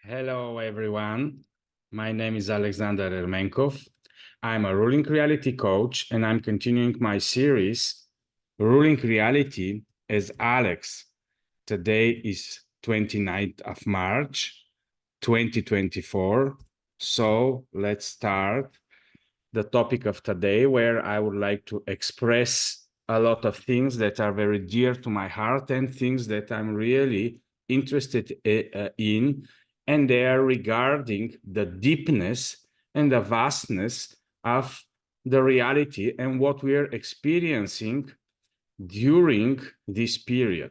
Hello, everyone. My name is Alexander Ermenkov. I'm a ruling reality coach, and I'm continuing my series, Ruling Reality as Alex. Today is 29th of March, 2024. So let's start the topic of today, where I would like to express a lot of things that are very dear to my heart and things that I'm really interested in, and they are regarding the deepness and the vastness of the reality and what we are experiencing during this period.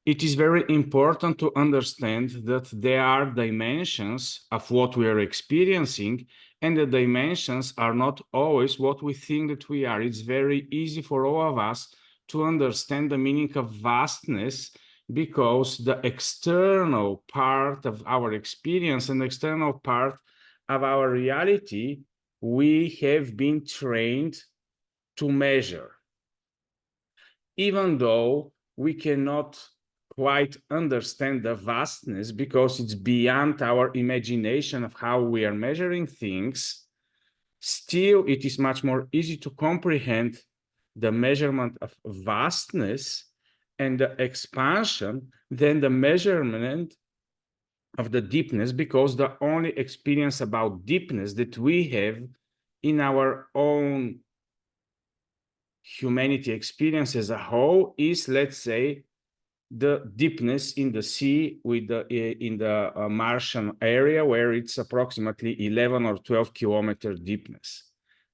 It is very important to understand that there are dimensions of what we are experiencing, and the dimensions are not always what we think that we are. It's very easy for all of us to understand the meaning of vastness because the external part of our experience and the external part of our reality, we have been trained to measure. Even though we cannot quite understand the vastness because it's beyond our imagination of how we are measuring things, still it is much more easy to comprehend the measurement of vastness and the expansion than the measurement of the deepness, because the only experience about deepness that we have in our own humanity experience as a whole is, let's say, the deepness in the sea with in the Martian area, where it's approximately 11 or 12-kilometer deepness.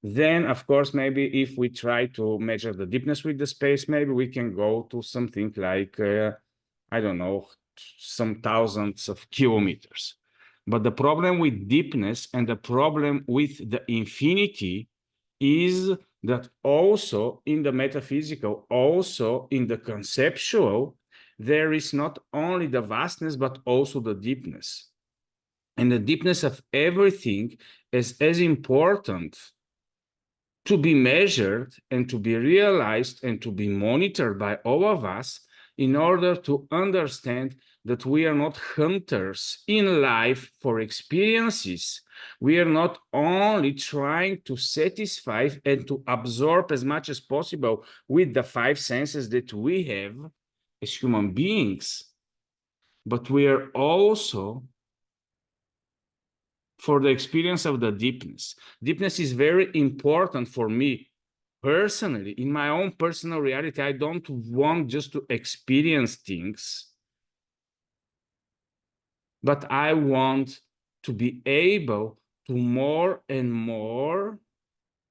Then, of course, maybe if we try to measure the deepness with the space, maybe we can go to something like, I don't know, some thousands of kilometers. But the problem with deepness and the problem with the infinity is that also in the metaphysical, also in the conceptual, there is not only the vastness, but also the deepness. And the deepness of everything is as important to be measured and to be realized and to be monitored by all of us in order to understand that we are not hunters in life for experiences. We are not only trying to satisfy and to absorb as much as possible with the five senses that we have as human beings, but we are also for the experience of the deepness. Deepness is very important for me personally. In my own personal reality, I don't want just to experience things, but I want to be able to more and more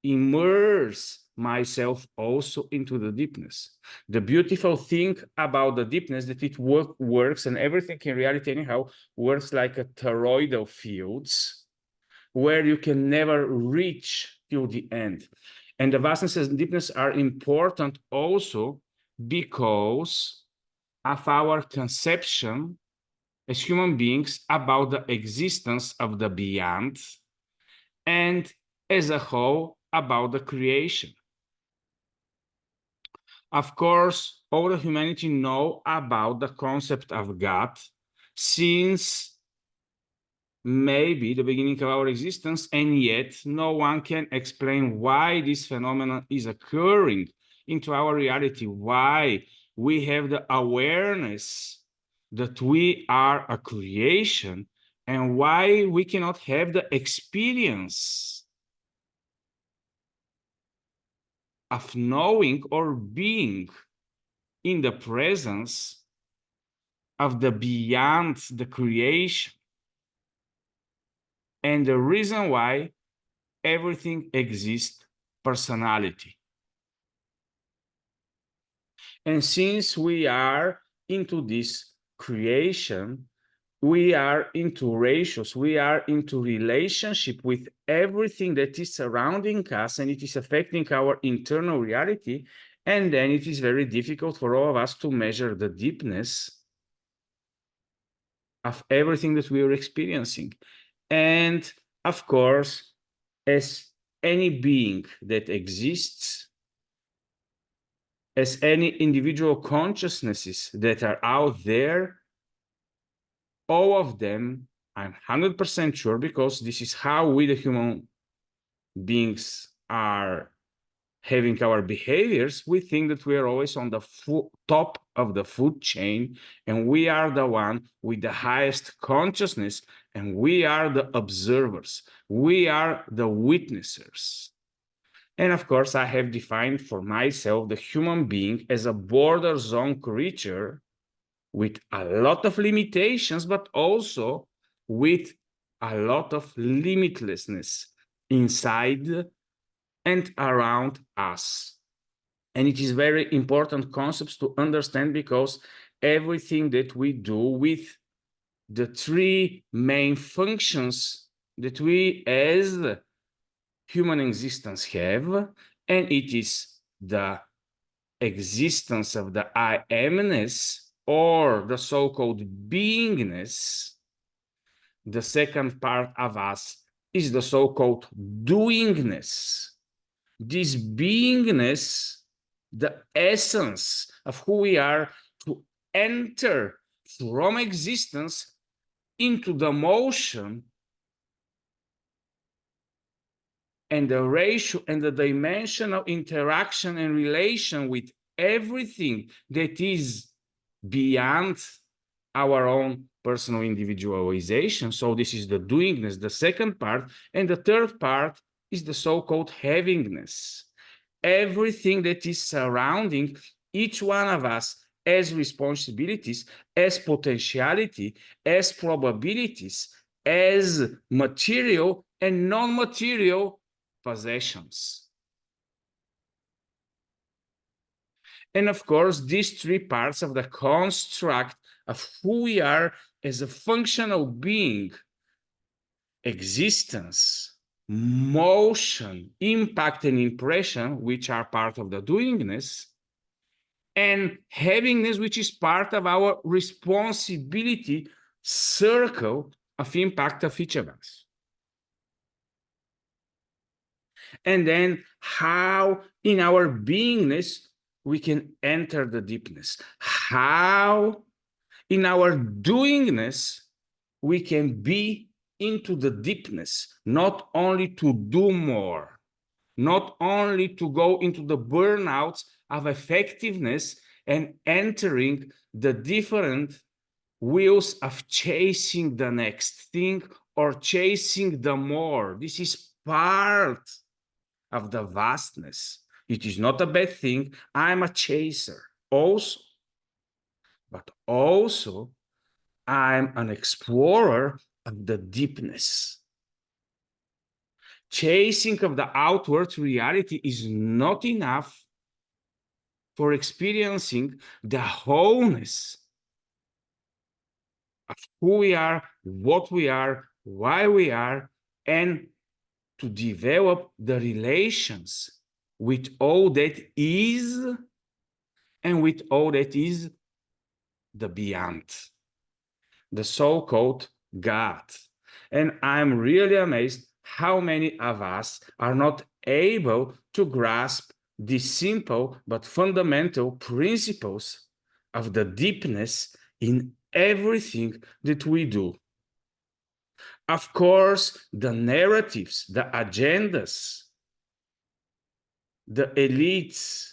immerse myself also into the deepness. The beautiful thing about the deepness that it works, and everything in reality anyhow works like a toroidal fields, where you can never reach till the end. And the vastness and deepness are important also because of our conception as human beings about the existence of the beyond, and as a whole about the creation. Of course, all the humanity know about the concept of God since maybe the beginning of our existence, and yet no one can explain why this phenomenon is occurring into our reality, why we have the awareness that we are a creation, and why we cannot have the experience of knowing or being in the presence of the beyond the creation. And the reason why everything exists, personality. And since we are into this creation, we are into ratios, we are into relationship with everything that is surrounding us, and it is affecting our internal reality. And then it is very difficult for all of us to measure the deepness of everything that we are experiencing. And of course, as any being that exists, as any individual consciousnesses that are out there, all of them, I'm 100% sure, because this is how we, the human beings, are having our behaviors. We think that we are always on the top of the food chain, and we are the one with the highest consciousness, and we are the observers. We are the witnessers. And of course, I have defined for myself the human being as a border zone creature with a lot of limitations, but also with a lot of limitlessness inside and around us. And it is very important concepts to understand, because everything that we do with the three main functions that we as human existence have, and it is the existence of the I amness, or the so-called beingness. The second part of us is the so-called doingness. This beingness, the essence of who we are, to enter from existence into the motion, and the ratio and the dimensional interaction and relation with everything that is beyond our own personal individualization. So this is the doingness, the second part. And the third part is the so-called havingness. Everything that is surrounding each one of us as responsibilities, as potentiality, as probabilities, as material and non-material possessions. And of course, these three parts of the construct of who we are as a functional being: existence, motion, impact, and impression, which are part of the doingness, and havingness, which is part of our responsibility circle of impact of each of us. And then how in our beingness we can enter the deepness, how in our doingness we can be into the deepness, not only to do more, not only to go into the burnouts of effectiveness and entering the different wheels of chasing the next thing or chasing the more. This is part of the vastness. It is not a bad thing. I'm a chaser also, but also I'm an explorer of the deepness. Chasing of the outward reality is not enough for experiencing the wholeness of who we are, what we are, why we are, and to develop the relations with all that is and with all that is the beyond, the so-called God. And I'm really amazed how many of us are not able to grasp these simple but fundamental principles of the deepness in everything that we do. Of course, the narratives, the agendas, the elites,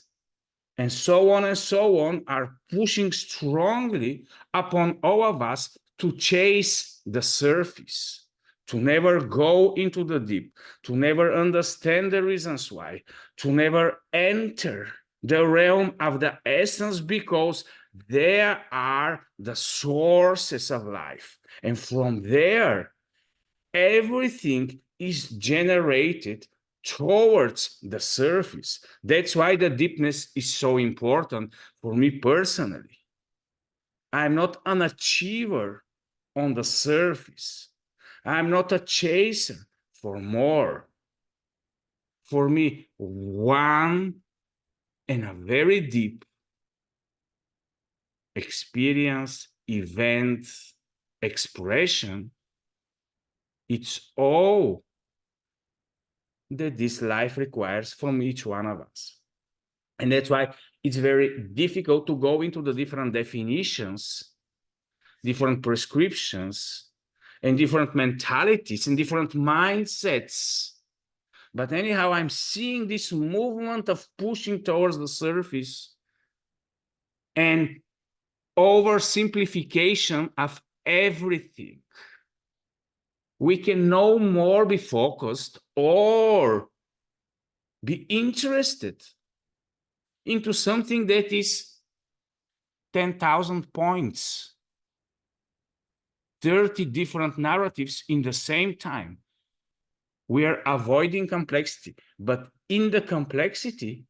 and so on are pushing strongly upon all of us to chase the surface, to never go into the deep, to never understand the reasons why, to never enter the realm of the essence, because there are the sources of life. And from there, everything is generated towards the surface. That's why the deepness is so important for me personally. I'm not an achiever on the surface. I'm not a chaser for more. For me, one and a very deep experience, event, expression, it's all that this life requires from each one of us. And that's why it's very difficult to go into the different definitions, different prescriptions, and different mentalities and different mindsets. But anyhow, I'm seeing this movement of pushing towards the surface and oversimplification of everything. We can no more be focused or be interested into something that is 10,000 points, 30 different narratives in the same time. We are avoiding complexity, but in the complexity,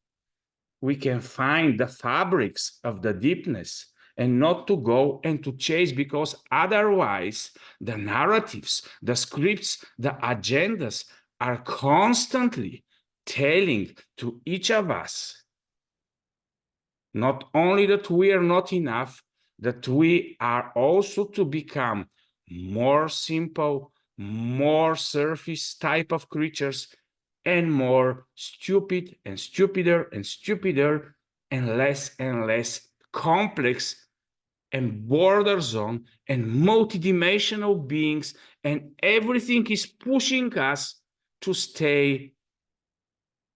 we can find the fabrics of the deepness and not to go and to chase, because otherwise the narratives, the scripts, the agendas are constantly telling to each of us not only that we are not enough, that we are also to become more simple, more surface type of creatures, and more stupid and stupider and stupider, and less complex and border zone and multidimensional beings, and everything is pushing us to stay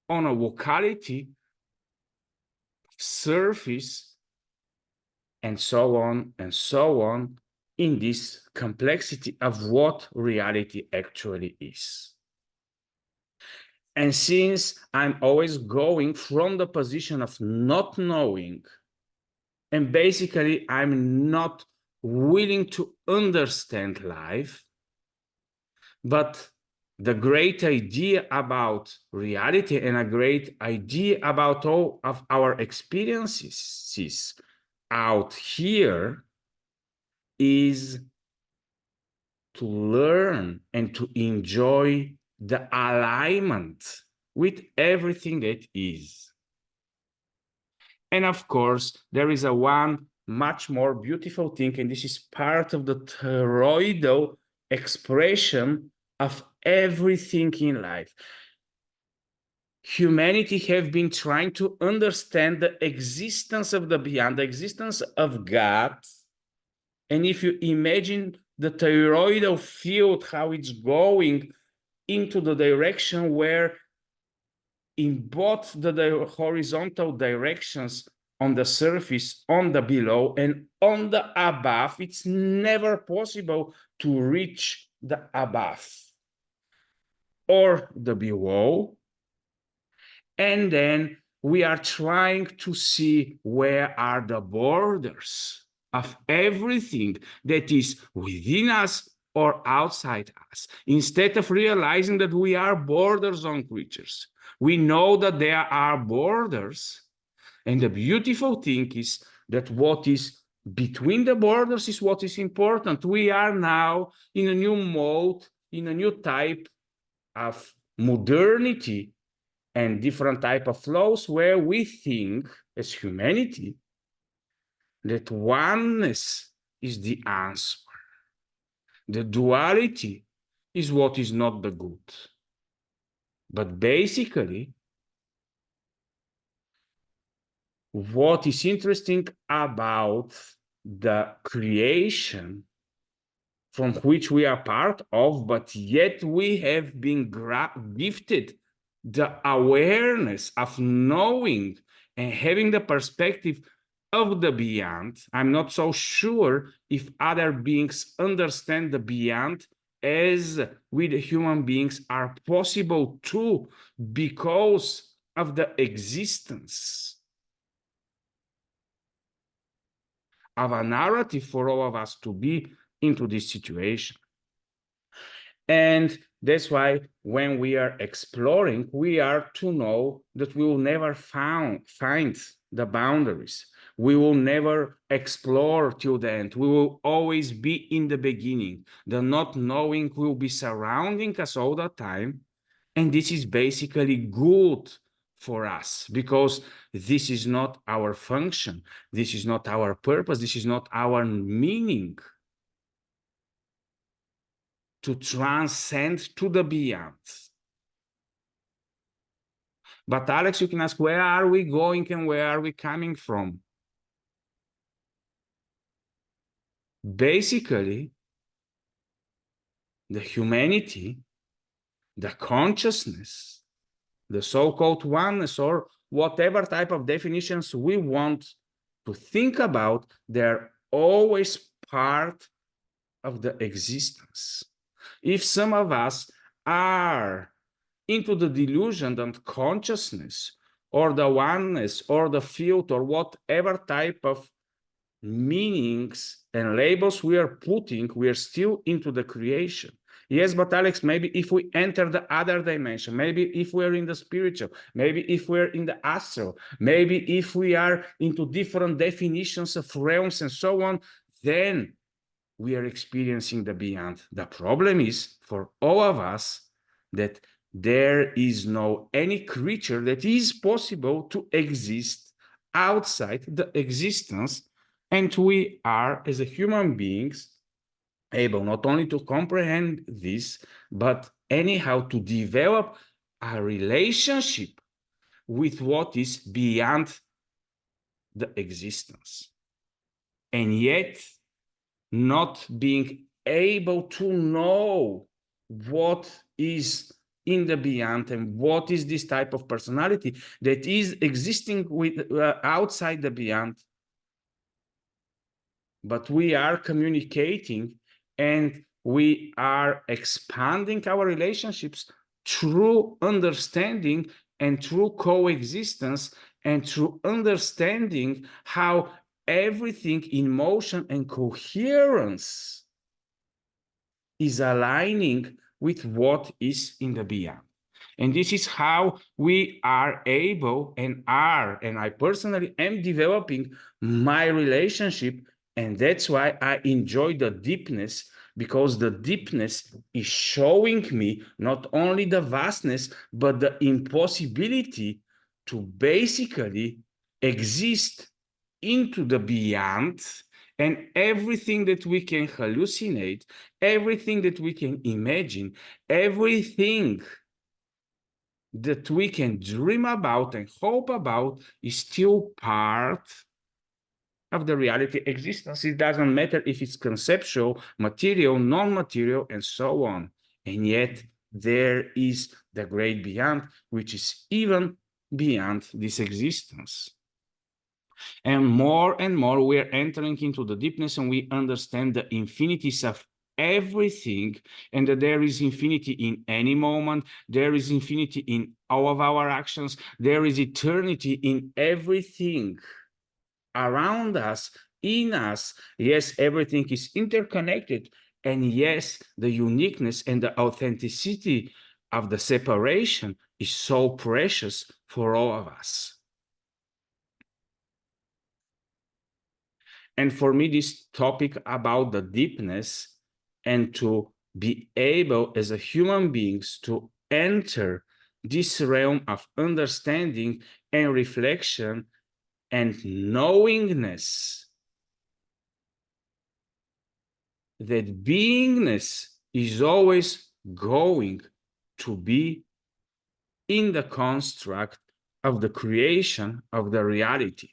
on a locality, surface, and so on in this complexity of what reality actually is. And since I'm always going from the position of not knowing, and basically I'm not willing to understand life, but the great idea about reality and a great idea about all of our experiences out here is to learn and to enjoy the alignment with everything that is. And of course, there is a one much more beautiful thing, and this is part of the toroidal expression of everything in life. Humanity have been trying to understand the existence of the beyond, the existence of God. And if you imagine the toroidal field, how it's going into the direction where in both the horizontal directions, on the surface, on the below, and on the above, it's never possible to reach the above or the below. And then we are trying to see where are the borders of everything that is within us or outside us, instead of realizing that we are border zone creatures. We know that there are borders, and the beautiful thing is that what is between the borders is what is important. We are now in a new mode, in a new type of modernity and different type of flows, where we think as humanity that oneness is the answer. The duality is what is not the good. But basically, what is interesting about the creation from which we are part of, but yet we have been gifted the awareness of knowing and having the perspective of the beyond. I'm not so sure if other beings understand the beyond as we, the human beings, are possible too, because of the existence of a narrative for all of us to be into this situation. And that's why when we are exploring, we are to know that we will never find the boundaries. We will never explore till the end. We will always be in the beginning. The not knowing will be surrounding us all the time. And this is basically good for us, because this is not our function. This is not our purpose. This is not our meaning, to transcend to the beyond. But Alex, you can ask, where are we going and where are we coming from? basically the humanity, the consciousness, the so-called oneness, or whatever type of definitions we want to think about, they're always part of the existence. If some of us are into the delusion that consciousness or the oneness or the field or whatever type of meanings and labels we are putting, we are still into the creation. Yes, but Alex, maybe if we enter the other dimension, maybe if we're in the spiritual, maybe if we're in the astral, maybe if we are into different definitions of realms and so on, then we are experiencing the beyond. The problem is for all of us that there is no any creature that is possible to exist outside the existence, and we are, as a human beings, able not only to comprehend this, but anyhow to develop a relationship with what is beyond the existence. And yet, not being able to know what is in the beyond and what is this type of personality that is existing with outside the beyond, but we are communicating and we are expanding our relationships through understanding and through coexistence and through understanding how everything in motion and coherence is aligning with what is in the beyond. And this is how we are able and I personally am developing my relationship. And that's why I enjoy the deepness, because the deepness is showing me not only the vastness, but the impossibility to basically exist into the beyond, and everything that we can hallucinate, everything that we can imagine, everything that we can dream about and hope about is still part of the reality existence. It doesn't matter if it's conceptual, material, non-material, and so on. And yet there is the great beyond, which is even beyond this existence. And more we're entering into the deepness, and we understand the infinities of everything, and that there is infinity in any moment, there is infinity in all of our actions, there is eternity in everything around us, in us. Yes, everything is interconnected, and yes, the uniqueness and the authenticity of the separation is so precious for all of us. And for me, this topic about the deepness and to be able as a human beings to enter this realm of understanding and reflection and knowingness that beingness is always going to be in the construct of the creation of the reality.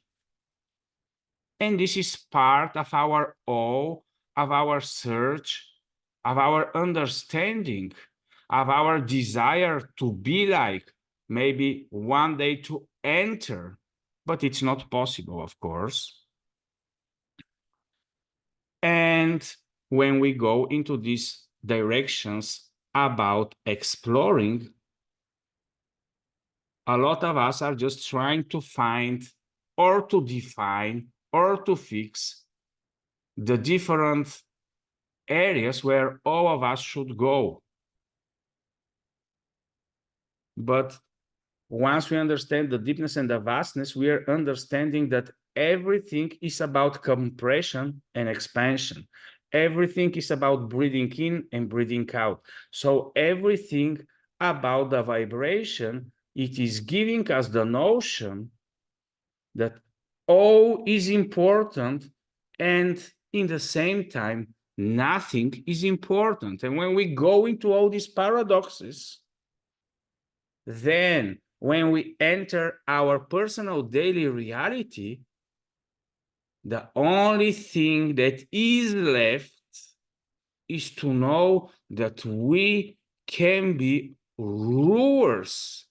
And this is part of our awe, of our search, of our understanding, of our desire to be like, maybe one day to enter, but it's not possible, of course. And when we go into these directions about exploring, a lot of us are just trying to find or to define or to fix the different areas where all of us should go. But once we understand the deepness and the vastness, we are understanding that everything is about compression and expansion. Everything is about breathing in and breathing out. So everything about the vibration, it is giving us the notion that all is important, and in the same time, nothing is important. And when we go into all these paradoxes, then when we enter our personal daily reality, The only thing that is left is to know that we can be rulers,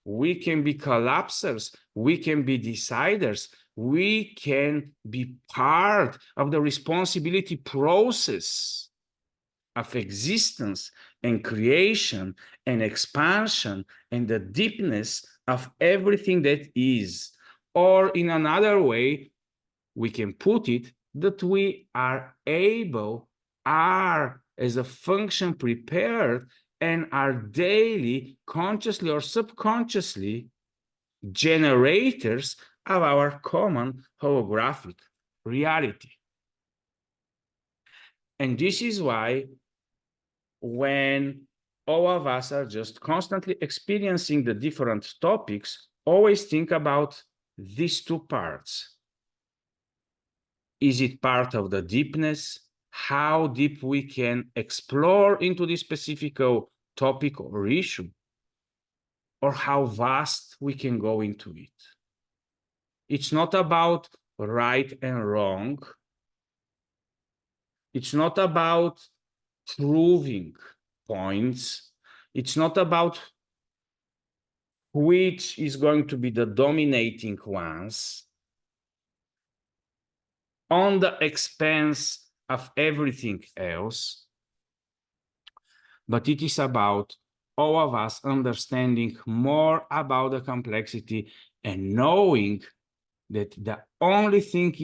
we can be collapsers, we can be deciders, we can be part of the responsibility process of existence and creation and expansion and the deepness of everything that is. Or in another way, we can put it that we are able, are as a function prepared, and are daily, consciously or subconsciously, generators of our common holographic reality. And this is why when all of us are just constantly experiencing the different topics, always think about these two parts. Is it part of the deepness? How deep we can explore into this specific topic or issue? Or how vast we can go into it? It's not about right and wrong. It's not about proving points. It's not about which is going to be the dominating ones on the expense of everything else, but it is about all of us understanding more about the complexity and knowing that the only thing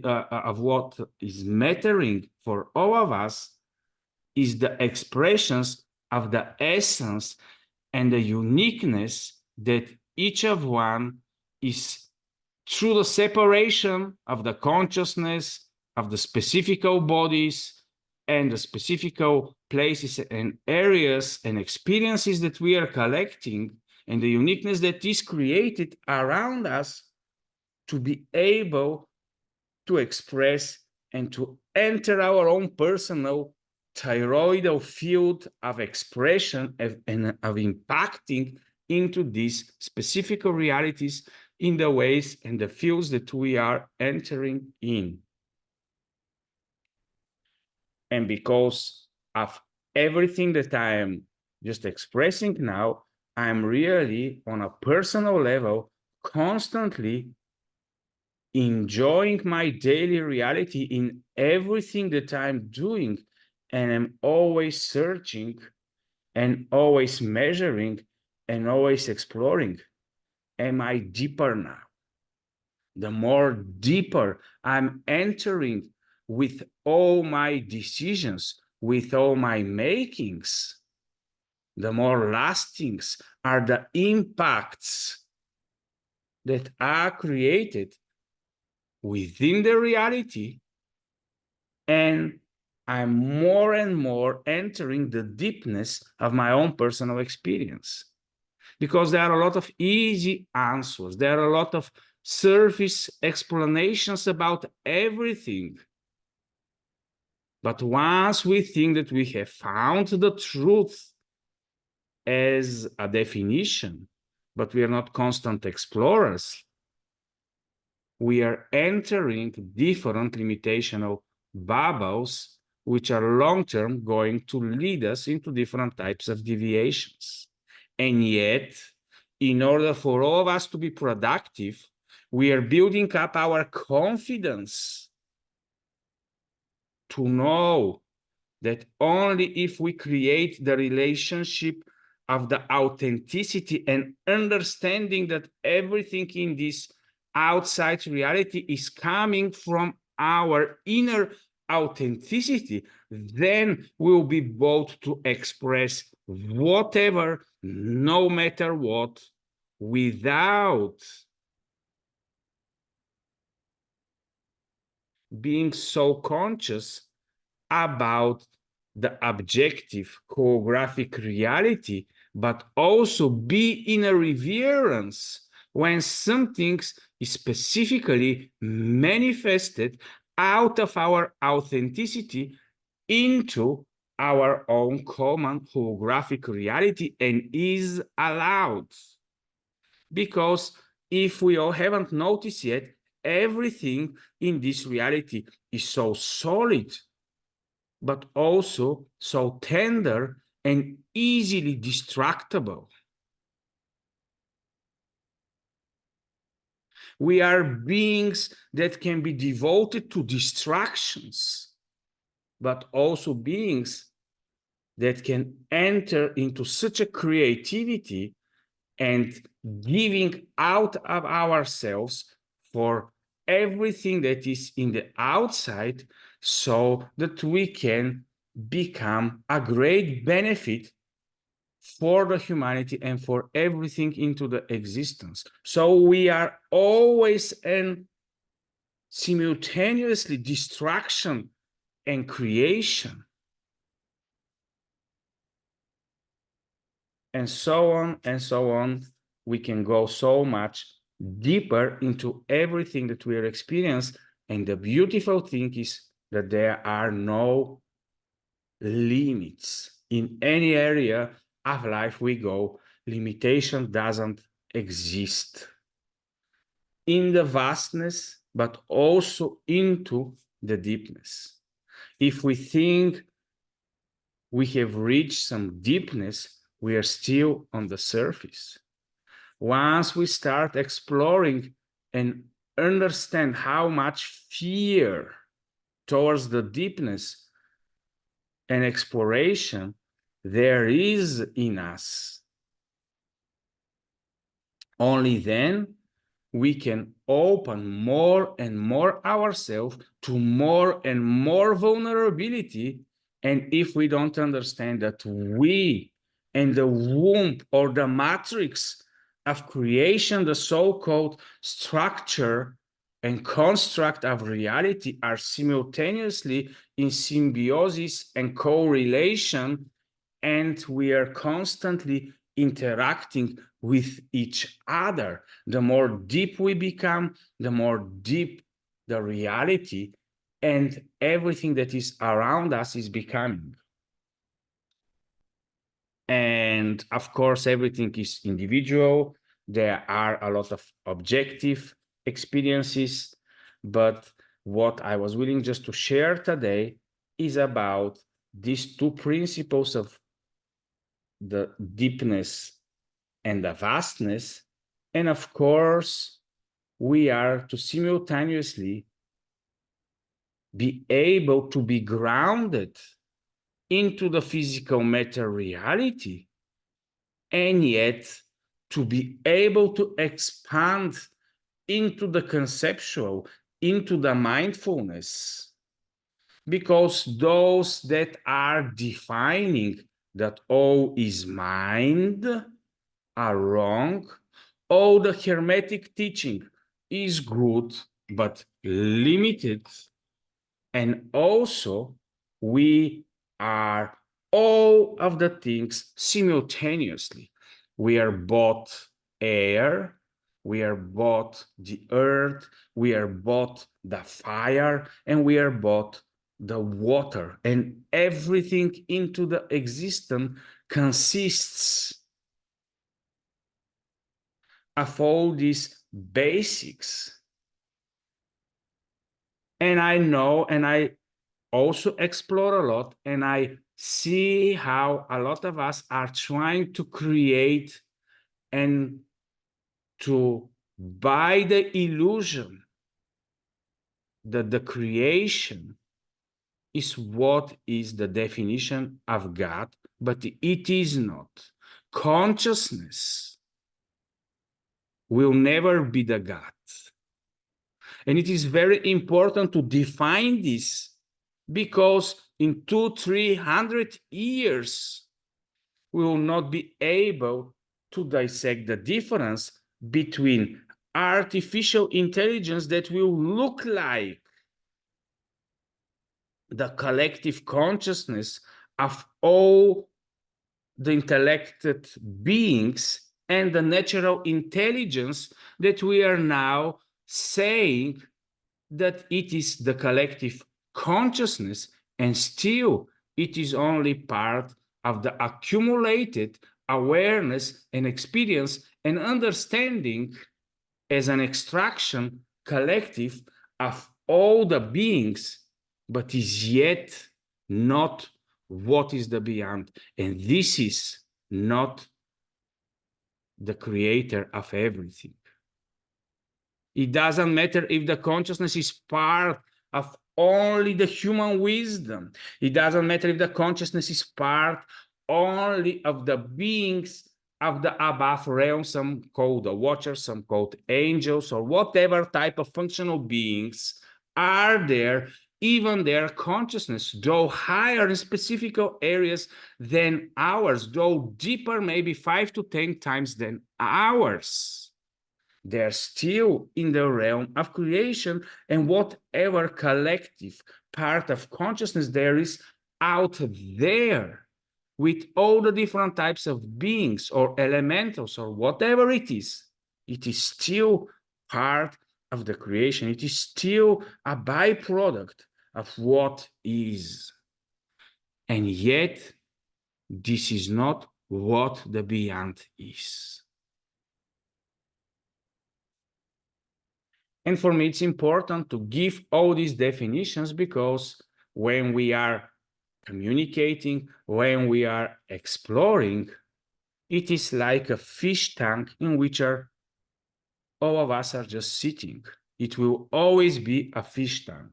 of what is mattering for all of us is the expressions of the essence and the uniqueness that each of one is through the separation of the consciousness of the specific bodies and the specific places and areas and experiences that we are collecting and the uniqueness that is created around us to be able to express and to enter our own personal thyroidal field of expression and of impacting into these specific realities in the ways and the fields that we are entering in. And because of everything that I am just expressing now, I'm really on a personal level constantly enjoying my daily reality in everything that I'm doing. And I'm always searching and always measuring and always exploring. Am I deeper now? The more deeper I'm entering with all my decisions, with all my makings, the more lastings are the impacts that are created within the reality. And I'm more and more entering the deepness of my own personal experience. Because there are a lot of easy answers. There are a lot of surface explanations about everything. But once we think that we have found the truth as a definition, but we are not constant explorers, we are entering different limitational bubbles, which are long-term going to lead us into different types of deviations. And yet, in order for all of us to be productive, we are building up our confidence to know that only if we create the relationship of the authenticity and understanding that everything in this outside reality is coming from our inner authenticity, then we'll be both to express whatever, no matter what, without being so conscious about the objective choreographic reality, but also be in a reverence when something is specifically manifested out of our authenticity into our own common holographic reality and is allowed. Because if we all haven't noticed yet, everything in this reality is so solid, but also so tender and easily destructible. We are beings that can be devoted to distractions, but also beings that can enter into such a creativity and giving out of ourselves for everything that is in the outside, so that we can become a great benefit for the humanity and for everything into the existence. So we are always in simultaneously distraction and creation, and so on and so on. We can go so much deeper into everything that we are experiencing. And the beautiful thing is that there are no limits in any area of life we go. Limitation doesn't exist in the vastness, but also into the deepness. If we think we have reached some deepness, we are still on the surface. Once we start exploring and understand how much fear towards the deepness and exploration there is in us, only then we can open more and more ourselves to more and more vulnerability. And if we don't understand that we and the womb or the matrix of creation, the so-called structure and construct of reality, are simultaneously in symbiosis and correlation, and we are constantly interacting with each other, the more deep we become, the more deep the reality and everything that is around us is becoming. And of course, everything is individual. There are a lot of objective experiences, but what I was willing just to share today is about these two principles of the deepness and the vastness. And of course, we are to simultaneously be able to be grounded into the physical matter reality, and yet to be able to expand into the conceptual, into the mindfulness. Because those that are defining that all is mind are wrong. All the Hermetic teaching is good, but limited. And also, we are all of the things simultaneously. We are both air, we are both the earth, we are both the fire, and we are both the water. And everything into the existence consists of all these basics. And I know, and I also explore a lot, and I see how a lot of us are trying to create and to buy the illusion that the creation is what is the definition of God, but it is not. Consciousness will never be the God. And it is very important to define this, because in 200-300 years, we will not be able to dissect the difference between artificial intelligence that will look like the collective consciousness of all the intellected beings and the natural intelligence that we are now saying that it is the collective consciousness, and still it is only part of the accumulated awareness and experience and understanding as an extraction collective of all the beings, but is yet not what is the beyond. And this is not the creator of everything. It doesn't matter if the consciousness is part of only the human wisdom. It doesn't matter if the consciousness is part only of the beings of the above realm, some called the watchers, some called angels, or whatever type of functional beings are there. Even their consciousness, though higher in specific areas than ours, though deeper, maybe 5 to 10 times than ours, they're still in the realm of creation, and whatever collective part of consciousness there is out there with all the different types of beings or elementals or whatever it is still part of the creation. It is still a byproduct of what is. And yet, this is not what the beyond is. And for me, it's important to give all these definitions because when we are communicating, when we are exploring, it is like a fish tank in which all of us are just sitting. It will always be a fish tank.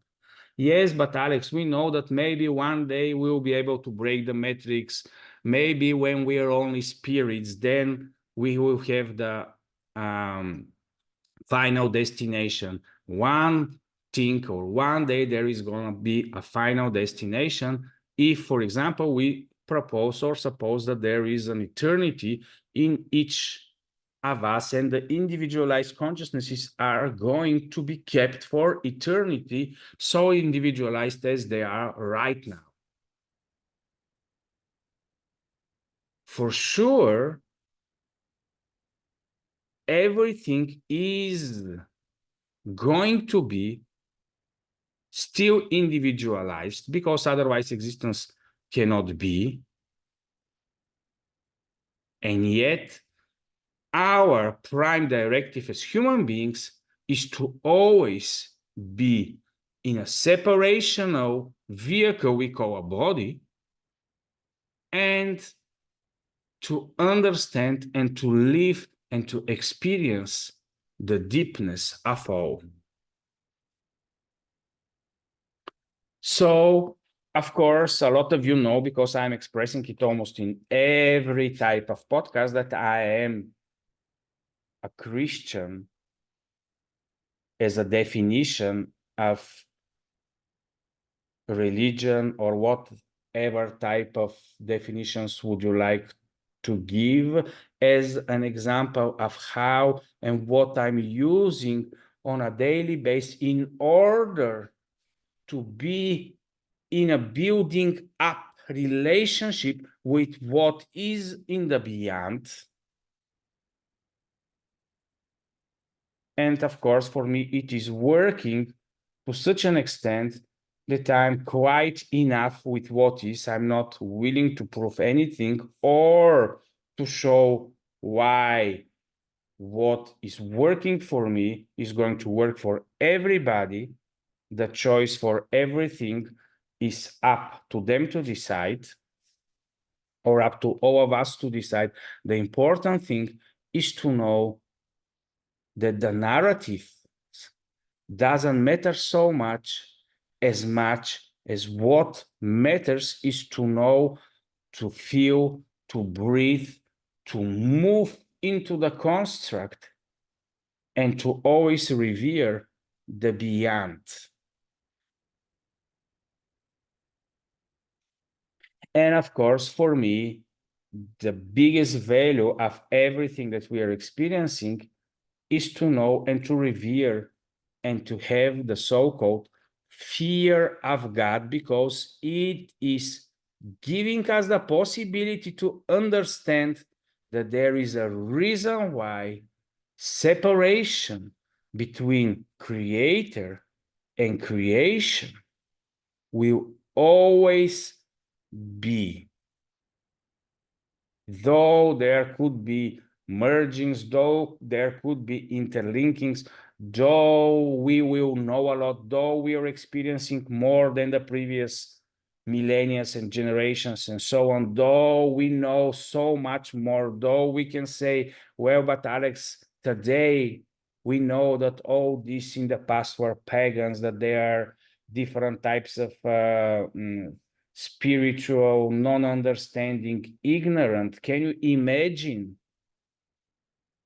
Yes, but Alex, we know that maybe one day we'll be able to break the matrix. Maybe when we are only spirits, then we will have the final destination. One thing or one day there is going to be a final destination. If, for example, we propose or suppose that there is an eternity in each of us and the individualized consciousnesses are going to be kept for eternity, so individualized as they are right now. For sure, everything is going to be still individualized because otherwise existence cannot be. And yet, our prime directive as human beings is to always be in a separational vehicle we call a body and to understand and to live and to experience the deepness of all. So, of course, a lot of you know, because I'm expressing it almost in every type of podcast, that I am a Christian as a definition of religion, or whatever type of definitions would you like to give as an example of how and what I'm using on a daily basis in order to be in a building up relationship with what is in the beyond. And of course, for me, it is working to such an extent that I'm quite enough with what is. I'm not willing to prove anything or to show why what is working for me is going to work for everybody. The choice for everything is up to them to decide, or up to all of us to decide. The important thing is to know that the narrative doesn't matter so much as what matters is to know, to feel, to breathe, to move into the construct, and to always revere the beyond. And of course, for me, the biggest value of everything that we are experiencing is to know and to revere and to have the so-called fear of God, because it is giving us the possibility to understand that there is a reason why separation between creator and creation will always be. Though there could be mergings, though there could be interlinkings, though we will know a lot, though we are experiencing more than the previous millennia and generations and so on, though we know so much more, though we can say, well, but Alex, today we know that all this in the past were pagans, that there are different types of spiritual, non-understanding, ignorant. Can you imagine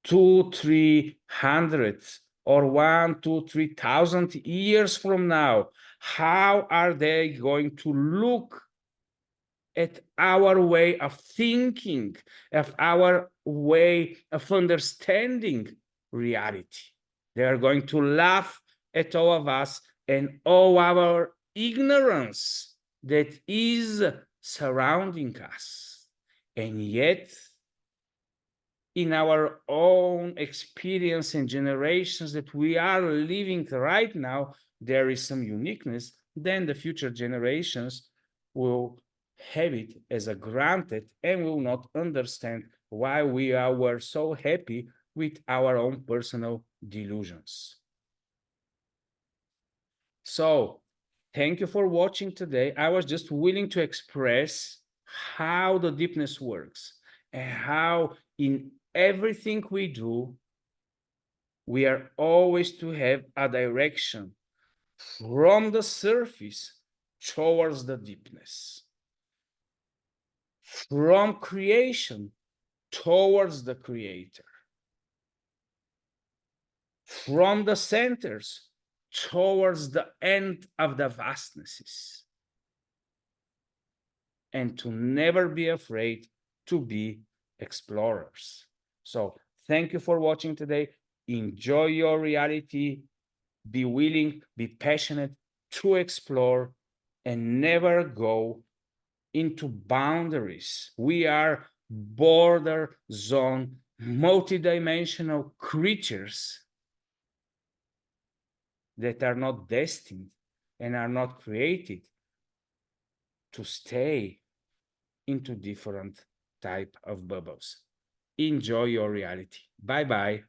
200-300 or 1,000-3,000 years from now? How are they going to look at our way of thinking, of our way of understanding reality? They are going to laugh at all of us and all our ignorance that is surrounding us. And yet, in our own experience and generations that we are living right now, there is some uniqueness. Then the future generations will have it as a granted and will not understand why we were so happy with our own personal delusions. So thank you for watching today. I was just willing to express how the deepness works and how in everything we do, we are always to have a direction from the surface towards the deepness, from creation towards the creator, from the centers towards the end of the vastnesses, and to never be afraid to be explorers. So thank you for watching today. Enjoy your reality. Be willing, be passionate to explore, and never go into boundaries. We are border zone, multidimensional creatures that are not destined and are not created to stay into different type of bubbles. Enjoy your reality. Bye-bye.